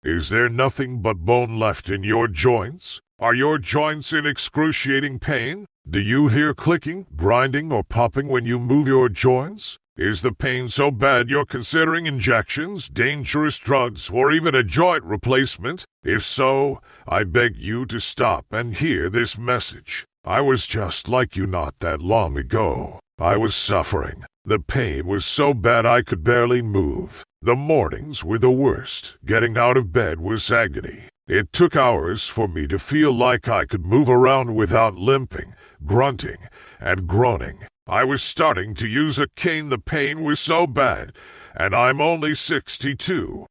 Is there nothing but bone left in your joints? Are your joints in excruciating pain? Do you hear clicking, grinding, or popping when you move your joints? Is the pain so bad you're considering injections, dangerous drugs, or even a joint replacement? If so, I beg you to stop and hear this message. I was just like you not that long ago. I was suffering. The pain was so bad I could barely move. The mornings were the worst. Getting out of bed was agony. It took hours for me to feel like I could move around without limping, grunting, and groaning. I was starting to use a cane. The pain was so bad, and I'm only 62.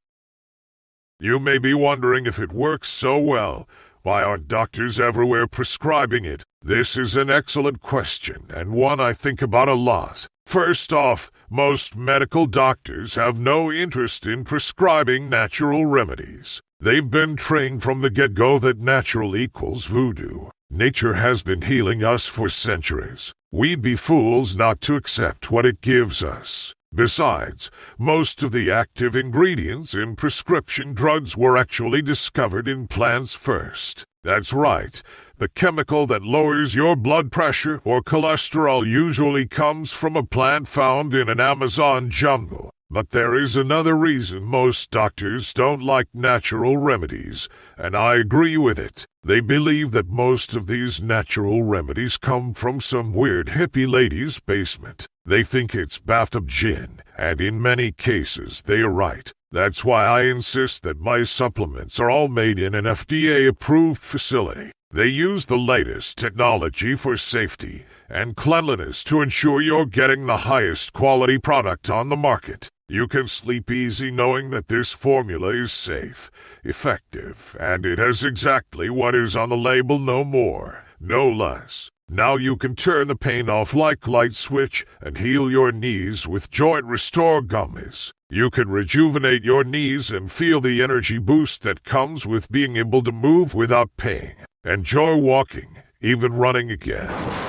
You may be wondering if it works so well. Why aren't doctors everywhere prescribing it? This is an excellent question, and one I think about a lot. First off, most medical doctors have no interest in prescribing natural remedies. They've been trained from the get-go that natural equals voodoo. Nature has been healing us for centuries. We'd be fools not to accept what it gives us. Besides, most of the active ingredients in prescription drugs were actually discovered in plants first. That's right. The chemical that lowers your blood pressure or cholesterol usually comes from a plant found in an Amazon jungle. But there is another reason most doctors don't like natural remedies, and I agree with it. They believe that most of these natural remedies come from some weird hippie lady's basement. They think it's bathtub gin, and in many cases they are right. That's why I insist that my supplements are all made in an FDA-approved facility. They use the latest technology for safety and cleanliness to ensure you're getting the highest quality product on the market. You can sleep easy knowing that this formula is safe, effective, and it has exactly what is on the label, no more, no less. Now you can turn the pain off like light switch and heal your knees with JointRestore Gummies. You can rejuvenate your knees and feel the energy boost that comes with being able to move without pain. Enjoy walking, even running again.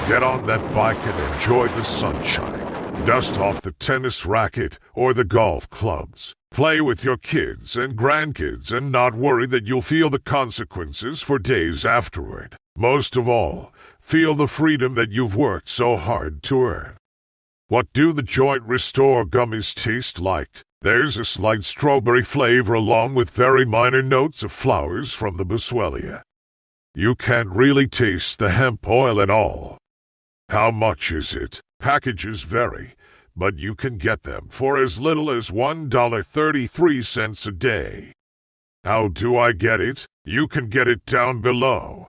Get on that bike and enjoy the sunshine. Dust off the tennis racket or the golf clubs. Play with your kids and grandkids and not worry that you'll feel the consequences for days afterward. Most of all, feel the freedom that you've worked so hard to earn. What do the JointRestore Gummies taste like? There's a slight strawberry flavor along with very minor notes of flowers from the boswellia. You can't really taste the hemp oil at all. How much is it? Packages vary, but you can get them for as little as $1.33 a day. How do I get it? You can get it down below.